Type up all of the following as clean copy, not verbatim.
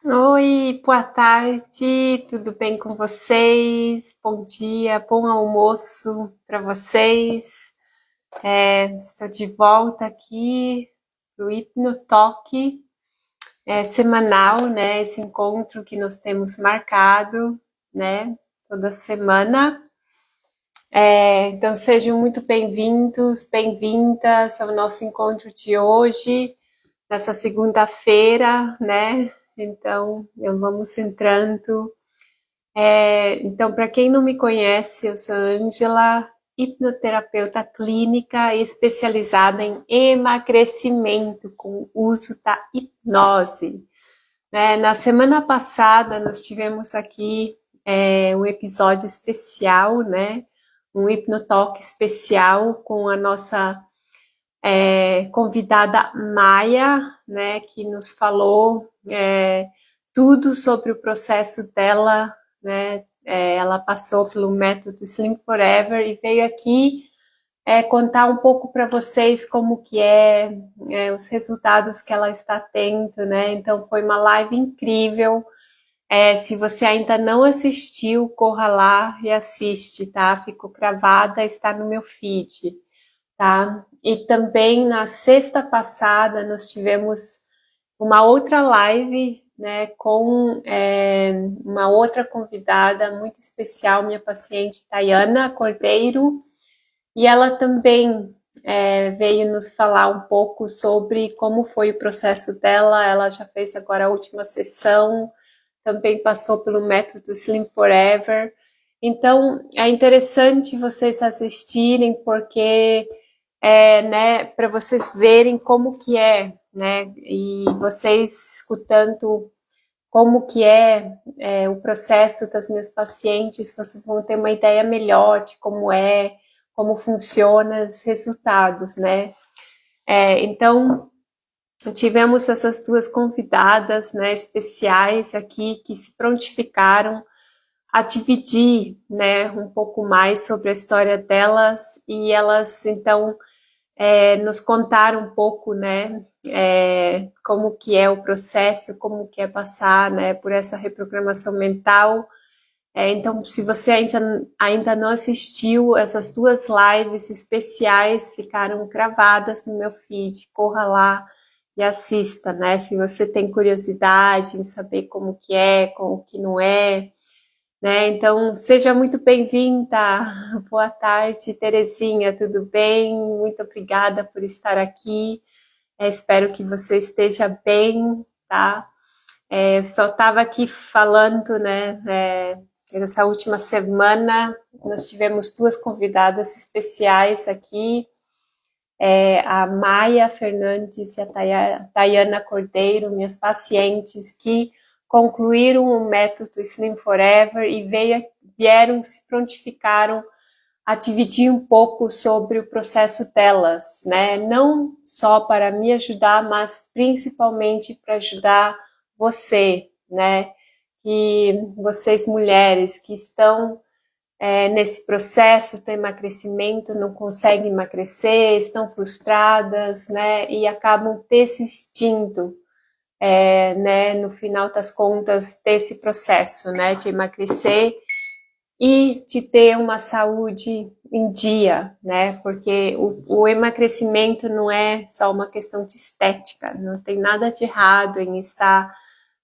Oi, boa tarde, tudo bem com vocês? Bom dia, bom almoço para vocês. Estou de volta aqui para o Hipnotoque semanal, né? Esse encontro que nós temos marcado, né? Toda semana. Então sejam muito bem-vindos, bem-vindas ao nosso encontro de hoje, nessa segunda-feira, né? Então, vamos entrando. Então, para quem não me conhece, eu sou Ângela, hipnoterapeuta clínica especializada em emagrecimento com o uso da hipnose. Na semana passada, nós tivemos aqui um episódio especial, né? Um hipnotalk especial com a nossa convidada Maia, né? Que nos falou tudo sobre o processo dela, né? Ela passou pelo método Slim Forever e veio aqui contar um pouco para vocês como que os resultados que ela está tendo, né? Então foi uma live incrível. Se você ainda não assistiu, corra lá e assiste, tá? Ficou gravada, está no meu feed, tá? E também na sexta passada nós tivemos uma outra live, né, com uma outra convidada muito especial, minha paciente Tayana Cordeiro, e ela também veio nos falar um pouco sobre como foi o processo dela. Ela já fez agora a última sessão, também passou pelo método Slim Forever. Então, é interessante vocês assistirem, porque né, para vocês verem como que né, e vocês escutando como que o processo das minhas pacientes, vocês vão ter uma ideia melhor de como funciona os resultados, né? Então, tivemos essas duas convidadas, né, especiais aqui, que se prontificaram a dividir, né, um pouco mais sobre a história delas, e elas, então, nos contaram um pouco, né, como que é o processo, como que é passar, né, por essa reprogramação mental. Então, se você ainda não assistiu, essas duas lives especiais ficaram gravadas no meu feed. Corra lá e assista, né? Se você tem curiosidade em saber como que é, como que não é, né? Então, seja muito bem-vinda. Boa tarde, Terezinha, tudo bem? Muito obrigada por estar aqui. Espero que você esteja bem, tá? Eu só estava aqui falando, né? Nessa última semana, nós tivemos duas convidadas especiais aqui, a Maia Fernandes e a Tayana Cordeiro, minhas pacientes, que concluíram o método Slim Forever e vieram, se prontificaram a dividir um pouco sobre o processo delas, né? Não só para me ajudar, mas principalmente para ajudar você, né? E vocês mulheres que estão nesse processo do emagrecimento, não conseguem emagrecer, estão frustradas, né? E acabam desistindo, né? No final das contas, desse processo, né? De emagrecer e de ter uma saúde em dia, né? Porque o emagrecimento não é só uma questão de estética, não tem nada de errado em estar,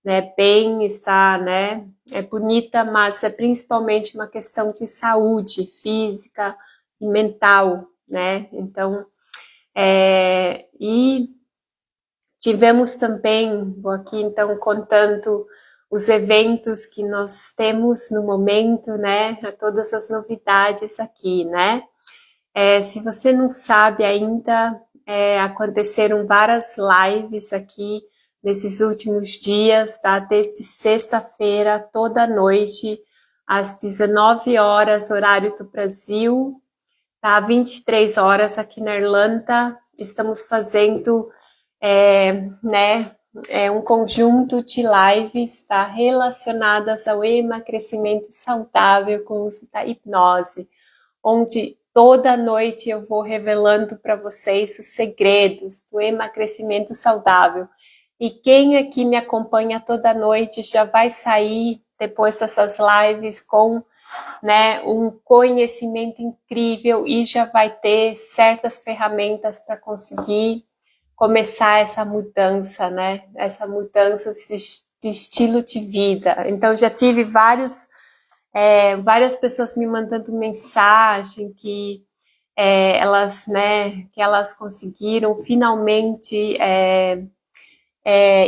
né, bem, estar, né, bonita, mas é principalmente uma questão de saúde física e mental, né? Então, e tivemos também, vou aqui então contando os eventos que nós temos no momento, né? Todas as novidades aqui, né? Se você não sabe ainda, aconteceram várias lives aqui nesses últimos dias, tá? Desde sexta-feira, toda noite, às 19 horas, horário do Brasil, tá? 23 horas aqui na Irlanda. Estamos fazendo né, um conjunto de lives, tá, relacionadas ao emagrecimento saudável com o uso da hipnose, onde toda noite eu vou revelando para vocês os segredos do emagrecimento saudável. E quem aqui me acompanha toda noite já vai sair depois dessas lives com, né, um conhecimento incrível e já vai ter certas ferramentas para conseguir começar essa mudança, né? Essa mudança de estilo de vida. Então já tive várias pessoas me mandando mensagem que elas, né, que elas conseguiram finalmente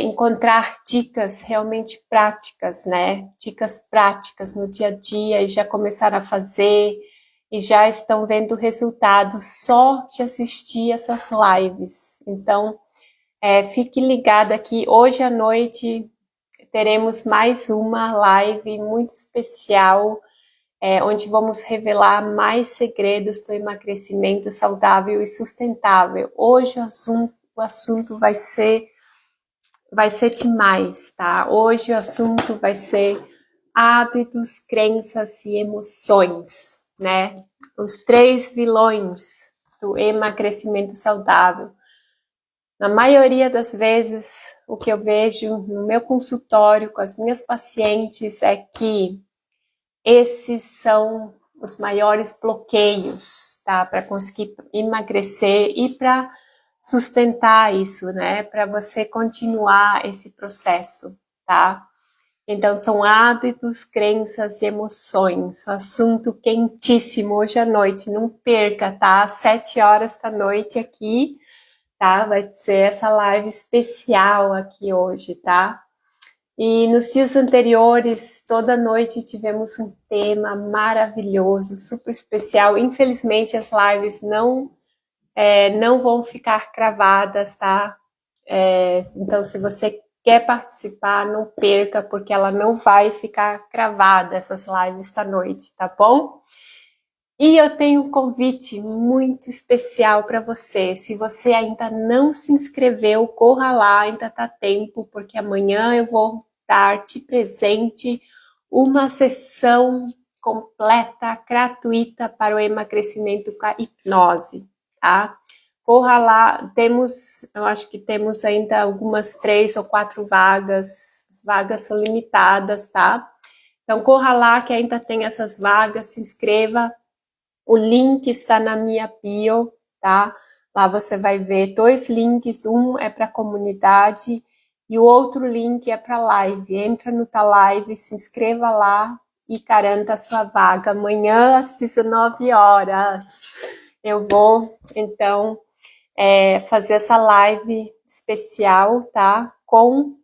encontrar dicas realmente práticas, né? Dicas práticas no dia a dia e já começaram a fazer e já estão vendo resultados só de assistir essas lives. Então, fique ligada aqui. Hoje à noite teremos mais uma live muito especial, onde vamos revelar mais segredos do emagrecimento saudável e sustentável. Hoje o assunto vai ser demais, tá? Hoje o assunto vai ser hábitos, crenças e emoções, né? Os 3 vilões do emagrecimento saudável. Na maioria das vezes, o que eu vejo no meu consultório com as minhas pacientes é que esses são os maiores bloqueios, tá? Para conseguir emagrecer e para sustentar isso, né? Para você continuar esse processo, tá? Então, são hábitos, crenças e emoções. Assunto quentíssimo hoje à noite. Não perca, tá? Às 7 horas da noite aqui, tá? Vai ser essa live especial aqui hoje, tá? E nos dias anteriores, toda noite tivemos um tema maravilhoso, super especial. Infelizmente, as lives não vão ficar gravadas, tá? Então, se você quer participar, não perca, porque ela não vai ficar gravada, essas lives da noite, tá bom? E eu tenho um convite muito especial para você. Se você ainda não se inscreveu, corra lá, ainda tá tempo, porque amanhã eu vou dar de presente uma sessão completa, gratuita para o emagrecimento com a hipnose, tá? Corra lá, eu acho que temos ainda algumas 3 ou 4 vagas, as vagas são limitadas, tá? Então corra lá que ainda tem essas vagas, se inscreva. O link está na minha bio, tá? Lá você vai ver 2 links, um é para a comunidade e o outro link é para a live. Entra no Tá Live, se inscreva lá e garanta a sua vaga. Amanhã às 19 horas eu vou, então, fazer essa live especial, tá? Com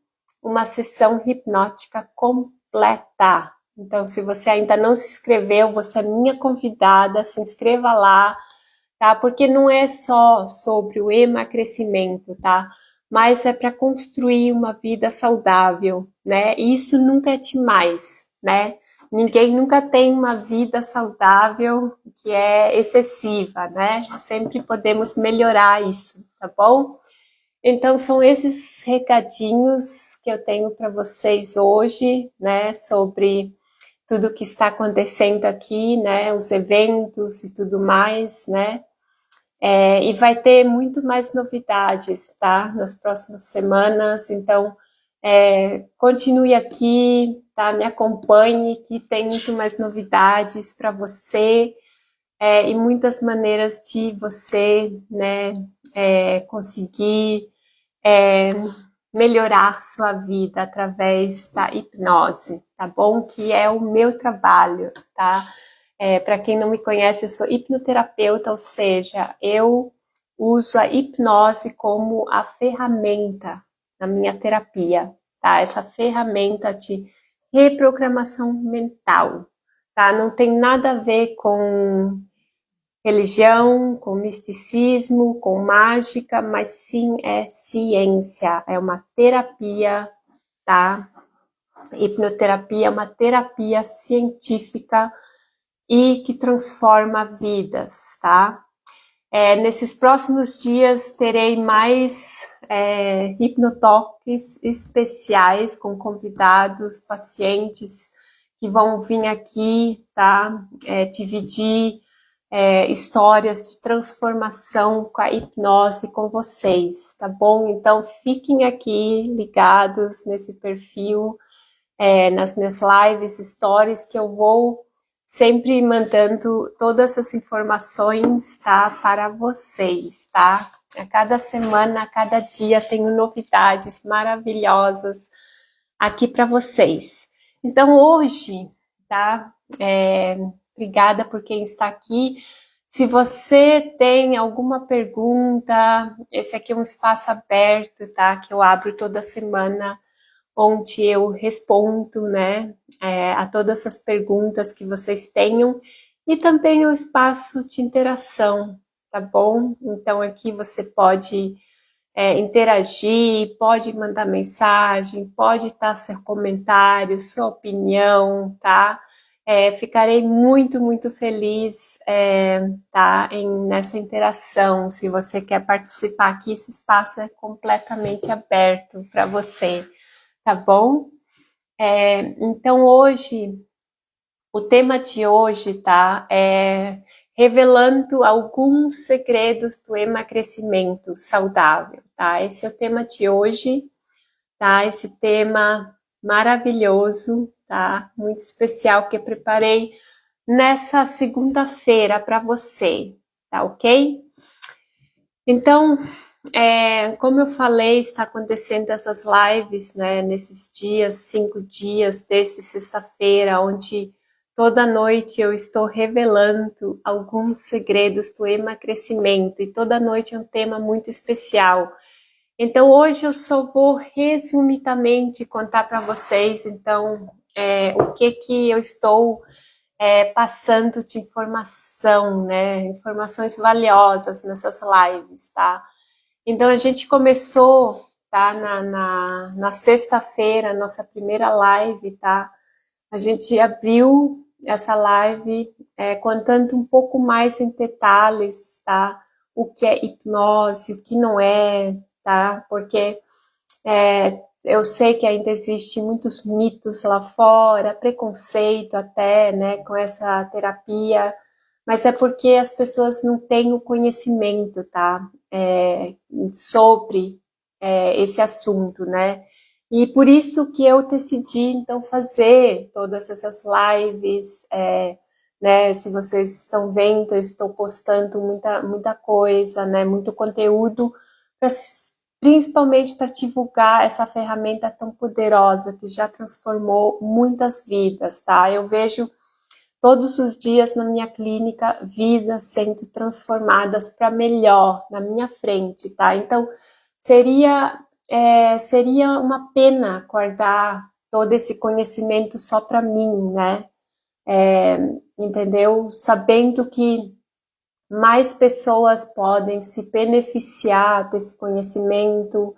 uma sessão hipnótica completa. Então, se você ainda não se inscreveu, você é minha convidada, se inscreva lá, tá? Porque não é só sobre o emagrecimento, tá? Mas é para construir uma vida saudável, né? E isso nunca é demais, né? Ninguém nunca tem uma vida saudável que é excessiva, né? Sempre podemos melhorar isso, tá bom? Então, são esses recadinhos que eu tenho para vocês hoje, né? Sobre tudo que está acontecendo aqui, né? Os eventos e tudo mais, né? E vai ter muito mais novidades, tá? Nas próximas semanas, então continue aqui, tá? Me acompanhe, que tem muito mais novidades para você e muitas maneiras de você, né? Conseguir melhorar sua vida através da hipnose, tá bom? Que é o meu trabalho, tá? Para quem não me conhece, eu sou hipnoterapeuta, ou seja, eu uso a hipnose como a ferramenta na minha terapia, tá? Essa ferramenta de reprogramação mental, tá? Não tem nada a ver com religião, com misticismo, com mágica, mas sim é ciência, é uma terapia, tá? Hipnoterapia é uma terapia científica e que transforma vidas, tá? Nesses próximos dias terei mais hipnotoques especiais com convidados, pacientes que vão vir aqui, tá? Dividir histórias de transformação com a hipnose com vocês, tá bom? Então fiquem aqui ligados nesse perfil, nas minhas lives, stories, que eu vou sempre mandando todas as informações, tá, para vocês, tá? A cada semana, a cada dia, tenho novidades maravilhosas aqui para vocês. Então hoje, tá? Obrigada por quem está aqui. Se você tem alguma pergunta, esse aqui é um espaço aberto, tá? Que eu abro toda semana, onde eu respondo, né, a todas as perguntas que vocês tenham, e também o espaço de interação, tá bom? Então aqui você pode interagir, pode mandar mensagem, pode dar seu comentário, sua opinião, tá? Ficarei muito, muito feliz, tá, nessa interação. Se você quer participar aqui, esse espaço é completamente aberto para você, tá bom? Então hoje, o tema de hoje, tá, é revelando alguns segredos do emagrecimento saudável, tá? Esse é o tema de hoje, tá? Esse tema maravilhoso, tá? Muito especial que eu preparei nessa segunda-feira para você, tá ok? Então, como eu falei, está acontecendo essas lives, né, nesses dias, 5 dias, desde sexta-feira, onde toda noite eu estou revelando alguns segredos do emagrecimento, e toda noite é um tema muito especial. Então hoje eu só vou resumidamente contar para vocês, então, o que eu estou passando de informação, né, informações valiosas nessas lives, tá? Então a gente começou, tá, na sexta-feira, nossa primeira live, tá? A gente abriu essa live contando um pouco mais em detalhes, tá? O que é hipnose, o que não é, tá? Porque eu sei que ainda existem muitos mitos lá fora, preconceito até, né, com essa terapia, mas é porque as pessoas não têm o conhecimento, tá? Sobre esse assunto, né? E por isso que eu decidi, então, fazer todas essas lives, né? Se vocês estão vendo, eu estou postando muita coisa, né? Muito conteúdo, principalmente para divulgar essa ferramenta tão poderosa que já transformou muitas vidas, tá? Eu vejo todos os dias na minha clínica vidas sendo transformadas para melhor na minha frente, tá? Então seria uma pena guardar todo esse conhecimento só para mim, né? Entendeu? Sabendo que mais pessoas podem se beneficiar desse conhecimento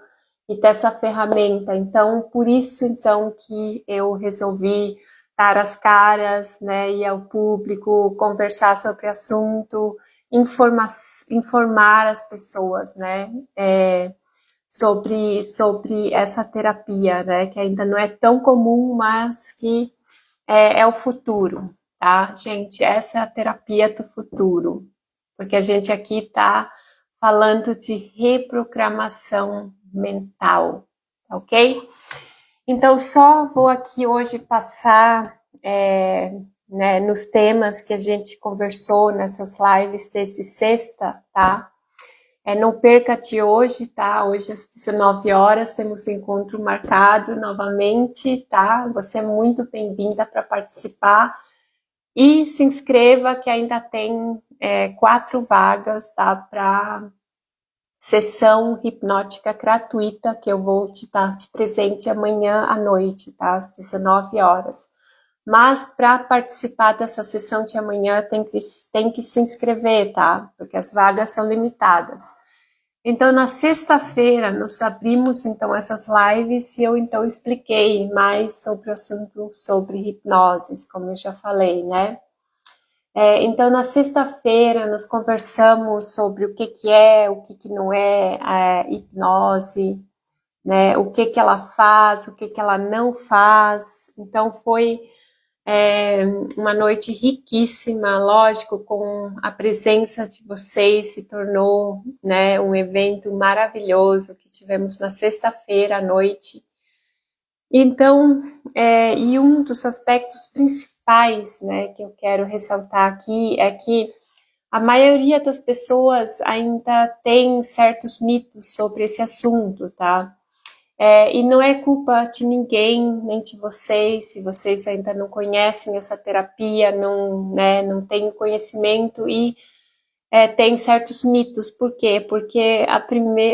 e dessa ferramenta. Então, por isso, então, que eu resolvi dar as caras, né, ir ao público, conversar sobre o assunto, informar as pessoas, né, sobre essa terapia, né, que ainda não é tão comum, mas que é o futuro, tá, gente? Essa é a terapia do futuro, porque a gente aqui está falando de reprogramação mental, ok? Então, só vou aqui hoje passar né, nos temas que a gente conversou nessas lives desse sexta, tá? Não perca de hoje, tá? Hoje às 19 horas temos encontro marcado novamente, tá? Você é muito bem-vinda para participar. E se inscreva que ainda tem 4 vagas, tá? Para sessão hipnótica gratuita que eu vou te dar de presente amanhã à noite, tá? Às 19 horas. Mas para participar dessa sessão de amanhã tem que se inscrever, tá? Porque as vagas são limitadas. Então, na sexta-feira, nós abrimos, então, essas lives e eu, então, expliquei mais sobre o assunto sobre hipnose, como eu já falei, né? Então, na sexta-feira, nós conversamos sobre o que é, o que não é a hipnose, né? O que ela faz, o que ela não faz. Então, foi Uma noite riquíssima, lógico, com a presença de vocês, se tornou, né, um evento maravilhoso que tivemos na sexta-feira à noite. Então, e um dos aspectos principais, né, que eu quero ressaltar aqui é que a maioria das pessoas ainda tem certos mitos sobre esse assunto, tá? E não é culpa de ninguém, nem de vocês, se vocês ainda não conhecem essa terapia, não, né, não têm conhecimento e tem certos mitos. Por quê? Porque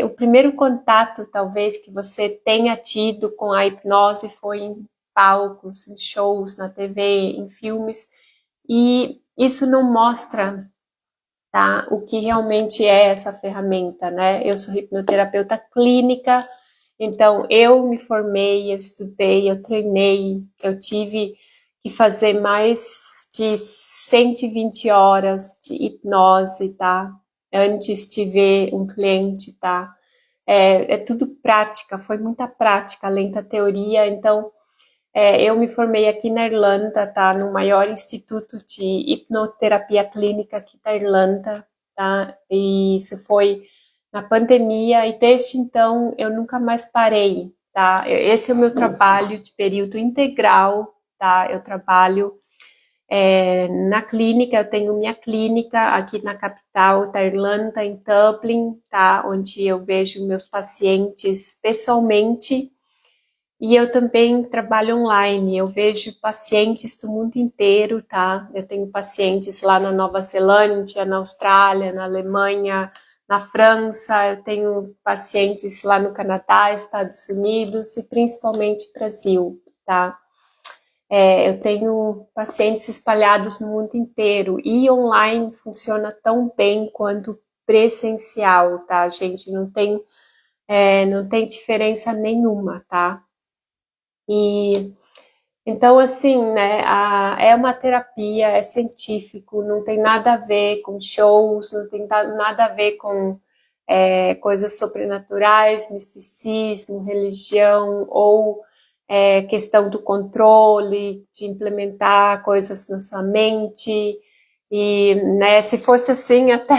o primeiro contato, talvez, que você tenha tido com a hipnose foi em palcos, em shows, na TV, em filmes, e isso não mostra, tá, o que realmente é essa ferramenta, né? Eu sou hipnoterapeuta clínica, então eu me formei, eu estudei, eu treinei, eu tive que fazer mais de 120 horas de hipnose, tá? Antes de ver um cliente, tá? É tudo prática, foi muita prática, além da teoria. Então, eu me formei aqui na Irlanda, tá? No maior instituto de hipnoterapia clínica aqui da Irlanda, tá? E isso foi na pandemia, e desde então eu nunca mais parei, tá? Esse é o meu trabalho de período integral, tá? Eu trabalho na clínica, eu tenho minha clínica aqui na capital da Irlanda, em Dublin, tá? Onde eu vejo meus pacientes pessoalmente, e eu também trabalho online, eu vejo pacientes do mundo inteiro, tá? Eu tenho pacientes lá na Nova Zelândia, na Austrália, na Alemanha, na França, eu tenho pacientes lá no Canadá, Estados Unidos e principalmente Brasil, tá? Eu tenho pacientes espalhados no mundo inteiro e online funciona tão bem quanto presencial, tá, gente? Não tem diferença nenhuma, tá? E então, assim, né, é uma terapia, é científico, não tem nada a ver com shows, não tem nada a ver com coisas sobrenaturais, misticismo, religião ou questão do controle, de implementar coisas na sua mente. E, né, se fosse assim, até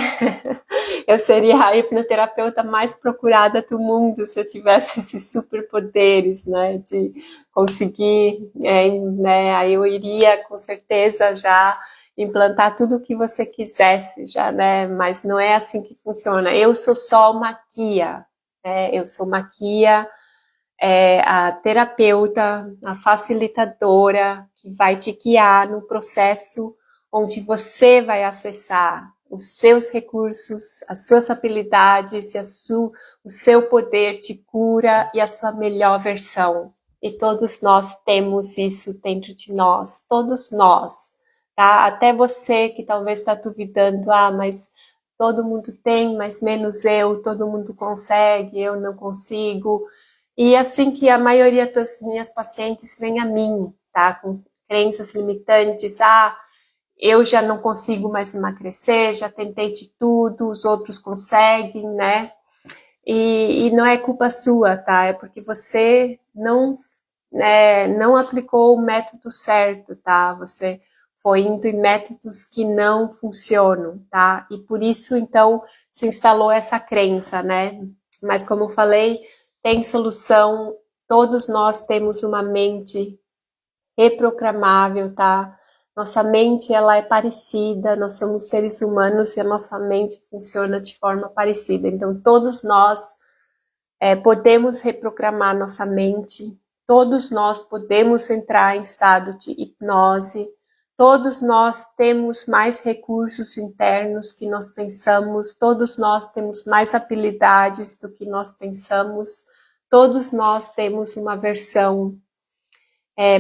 eu seria a hipnoterapeuta mais procurada do mundo se eu tivesse esses superpoderes, né, de conseguir, né, aí eu iria com certeza já implantar tudo o que você quisesse já, né, mas não é assim que funciona. Eu sou só uma guia, né, eu sou uma guia, a terapeuta, a facilitadora que vai te guiar no processo onde você vai acessar os seus recursos, as suas habilidades e o seu poder de cura e a sua melhor versão. E todos nós temos isso dentro de nós, todos nós, tá? Até você que talvez está duvidando, mas todo mundo tem, mas menos eu, todo mundo consegue, eu não consigo. E assim que a maioria das minhas pacientes vem a mim, tá? Com crenças limitantes, eu já não consigo mais emagrecer, já tentei de tudo, os outros conseguem, né? E não é culpa sua, tá? É porque você não aplicou o método certo, tá? Você foi indo em métodos que não funcionam, tá? E por isso, então, se instalou essa crença, né? Mas como eu falei, tem solução, todos nós temos uma mente reprogramável, tá? Nossa mente, ela é parecida, nós somos seres humanos e a nossa mente funciona de forma parecida. Então, todos nós podemos reprogramar nossa mente, todos nós podemos entrar em estado de hipnose, todos nós temos mais recursos internos que nós pensamos, todos nós temos mais habilidades do que nós pensamos, todos nós temos uma versão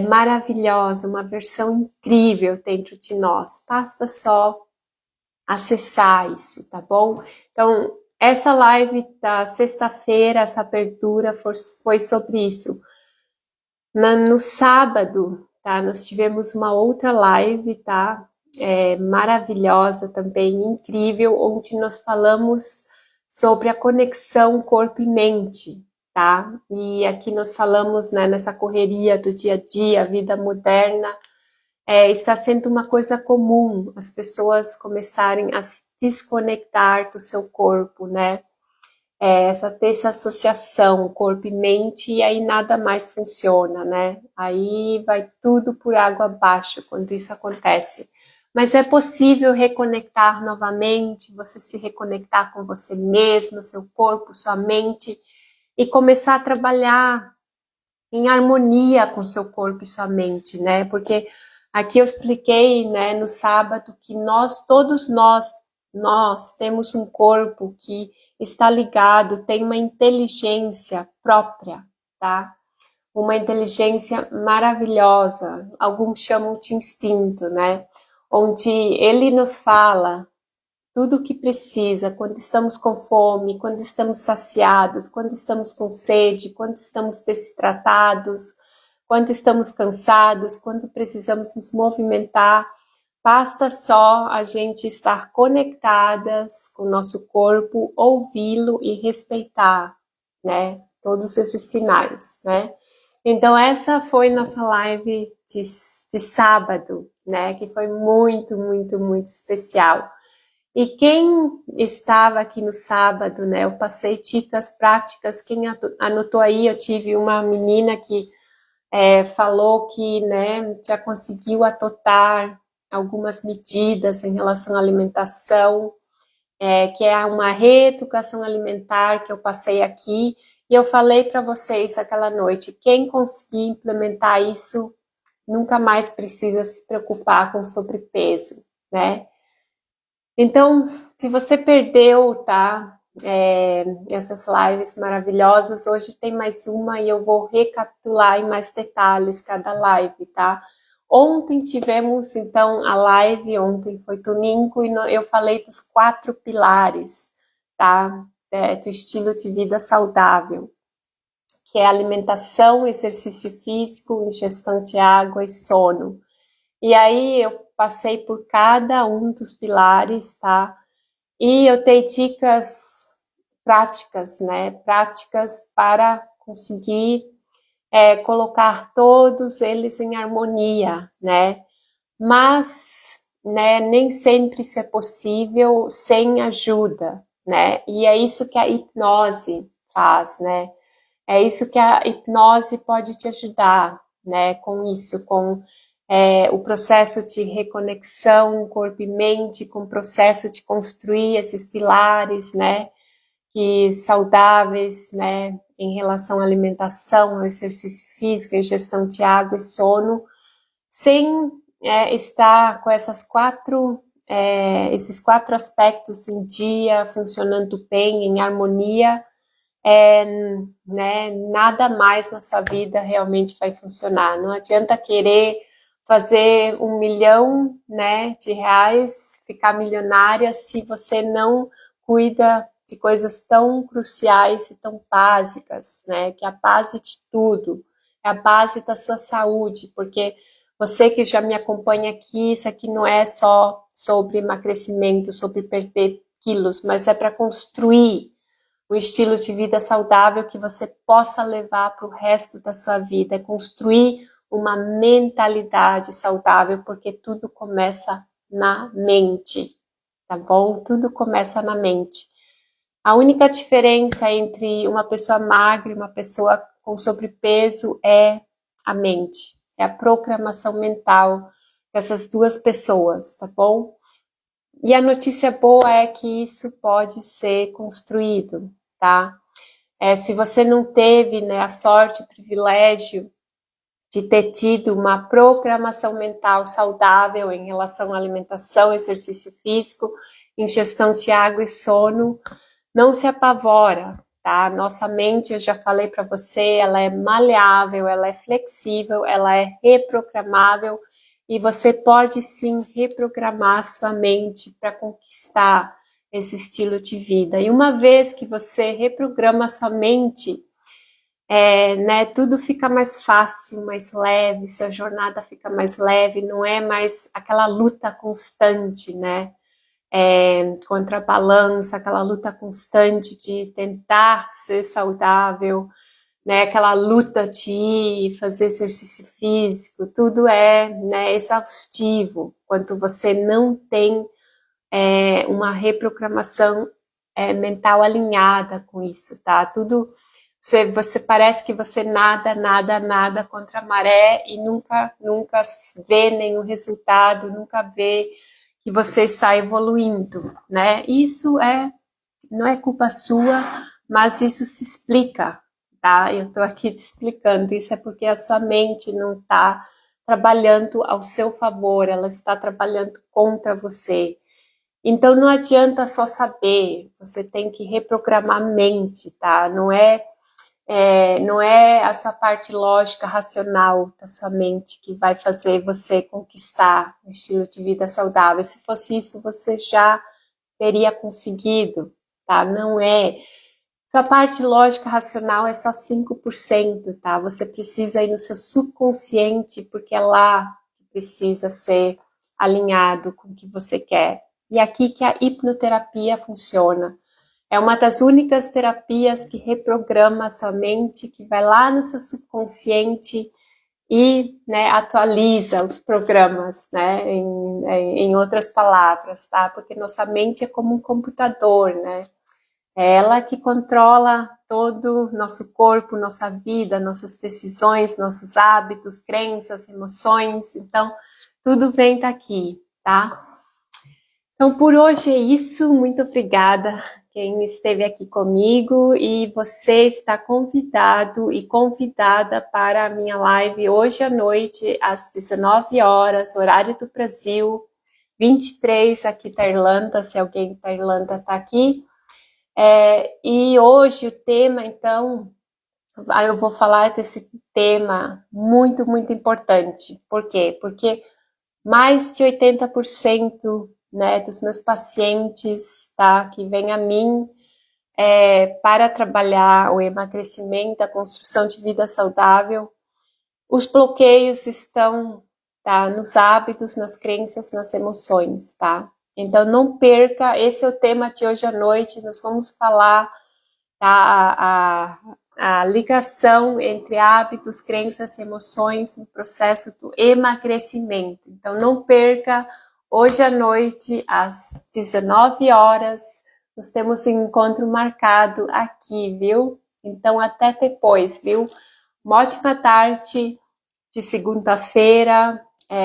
maravilhosa, uma versão incrível dentro de nós. Basta só acessar isso, tá bom? Então, essa live da sexta-feira, essa abertura foi sobre isso. No sábado, tá? Nós tivemos uma outra live, tá? Maravilhosa também, incrível, onde nós falamos sobre a conexão corpo e mente, tá? E aqui nós falamos, né, nessa correria do dia a dia, vida moderna, está sendo uma coisa comum, as pessoas começarem a se desconectar do seu corpo, né? Ter essa associação corpo e mente, e aí nada mais funciona, né? Aí vai tudo por água abaixo quando isso acontece. Mas é possível reconectar novamente, você se reconectar com você mesma, seu corpo, sua mente, e começar a trabalhar em harmonia com seu corpo e sua mente, né? Porque aqui eu expliquei, né, no sábado, que todos nós temos um corpo que está ligado, tem uma inteligência própria, tá? Uma inteligência maravilhosa, alguns chamam de instinto, né? Onde ele nos fala tudo o que precisa, quando estamos com fome, quando estamos saciados, quando estamos com sede, quando estamos desidratados, quando estamos cansados, quando precisamos nos movimentar. Basta só a gente estar conectadas com o nosso corpo, ouvi-lo e respeitar, né? Todos esses sinais, né? Então essa foi nossa live de sábado, né? Que foi muito, muito, muito especial. E quem estava aqui no sábado, né? Eu passei dicas práticas. Quem anotou aí, eu tive uma menina que falou que, né, já conseguiu adotar algumas medidas em relação à alimentação, que é uma reeducação alimentar que eu passei aqui. E eu falei para vocês aquela noite, quem conseguir implementar isso, nunca mais precisa se preocupar com sobrepeso, né? Então, se você perdeu, tá, essas lives maravilhosas, hoje tem mais uma e eu vou recapitular em mais detalhes cada live, tá? Ontem tivemos, então, a live, ontem foi domingo, e eu falei dos 4 pilares, tá? Do estilo de vida saudável, que é alimentação, exercício físico, ingestão de água e sono. E aí eu passei por cada um dos pilares, tá? E eu dei dicas práticas, né? Práticas para conseguir colocar todos eles em harmonia, né? Mas, né, nem sempre isso é possível sem ajuda, né? E é isso que a hipnose faz, né? É isso que a hipnose pode te ajudar, né? Com isso, com o processo de reconexão corpo e mente, com o processo de construir esses pilares, né? Que saudáveis, né? Em relação à alimentação, ao exercício físico, ingestão de água e sono, sem estar com esses 4 aspectos em dia, funcionando bem, em harmonia, né, nada mais na sua vida realmente vai funcionar. Não adianta querer fazer 1 milhão, né, de reais, ficar milionária, se você não cuida de coisas tão cruciais e tão básicas, né, que é a base de tudo, é a base da sua saúde, porque você que já me acompanha aqui, isso aqui não é só sobre emagrecimento, sobre perder quilos, mas é para construir um estilo de vida saudável que você possa levar para o resto da sua vida, construir uma mentalidade saudável, porque tudo começa na mente, tá bom? Tudo começa na mente. A única diferença entre uma pessoa magra e uma pessoa com sobrepeso é a mente, é a programação mental dessas duas pessoas, tá bom? E a notícia boa é que isso pode ser construído, tá? Se você não teve, né, a sorte, o privilégio de ter tido uma programação mental saudável em relação à alimentação, exercício físico, ingestão de água e sono, não se apavora, tá? Nossa mente, eu já falei para você, ela é maleável, ela é flexível, ela é reprogramável, e você pode sim reprogramar sua mente para conquistar esse estilo de vida. E uma vez que você reprograma sua mente, né, tudo fica mais fácil, mais leve, sua jornada fica mais leve, não é mais aquela luta constante, né, contra a balança, aquela luta constante de tentar ser saudável, né, aquela luta de ir fazer exercício físico, tudo é, né, exaustivo quando você não tem uma reprogramação mental alinhada com isso, tá? Tudo, você parece que você nada contra a maré e nunca vê nenhum resultado, nunca vê que você está evoluindo, né? Isso não é culpa sua, mas isso se explica, tá? Eu tô aqui te explicando, isso é porque a sua mente não tá trabalhando ao seu favor, ela está trabalhando contra você. Então não adianta só saber, você tem que reprogramar a mente, tá? Não é a sua parte lógica, racional da sua mente que vai fazer você conquistar um estilo de vida saudável. Se fosse isso, você já teria conseguido, tá? Não é. Sua parte lógica, racional é só 5%, tá? Você precisa ir no seu subconsciente, porque é lá que precisa ser alinhado com o que você quer. E aqui que a hipnoterapia funciona. É uma das únicas terapias que reprograma a sua mente, que vai lá no seu subconsciente e, né, atualiza os programas, né, em outras palavras, tá? Porque nossa mente é como um computador, né? É ela que controla todo o nosso corpo, nossa vida, nossas decisões, nossos hábitos, crenças, emoções. Então, tudo vem daqui, tá? Então, por hoje é isso. Muito obrigada quem esteve aqui comigo e você está convidado e convidada para a minha live hoje à noite, às 19 horas, horário do Brasil, 23 aqui da Irlanda, se alguém da Irlanda está aqui. E hoje o tema, então, eu vou falar desse tema muito, muito importante. Por quê? Porque mais de 80%, né, dos meus pacientes, tá, que vêm a mim para trabalhar o emagrecimento, a construção de vida saudável, os bloqueios estão, tá, nos hábitos, nas crenças, nas emoções, tá? Então não perca, esse é o tema de hoje à noite, nós vamos falar, tá, a ligação entre hábitos, crenças e emoções no processo do emagrecimento. Então não perca, hoje à noite, às 19 horas, nós temos um encontro marcado aqui, viu? Então até depois, viu? Uma ótima tarde de segunda-feira.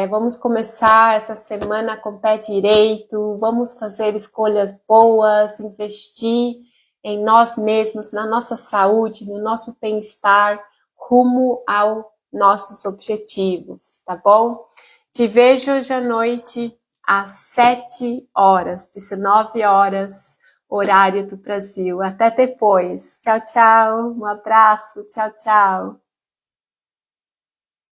Vamos começar essa semana com o pé direito, vamos fazer escolhas boas, investir em nós mesmos, na nossa saúde, no nosso bem-estar, rumo aos nossos objetivos, tá bom? Te vejo hoje à noite, às 7 horas, 19 horas, horário do Brasil. Até depois. Tchau, tchau. Um abraço. Tchau, tchau.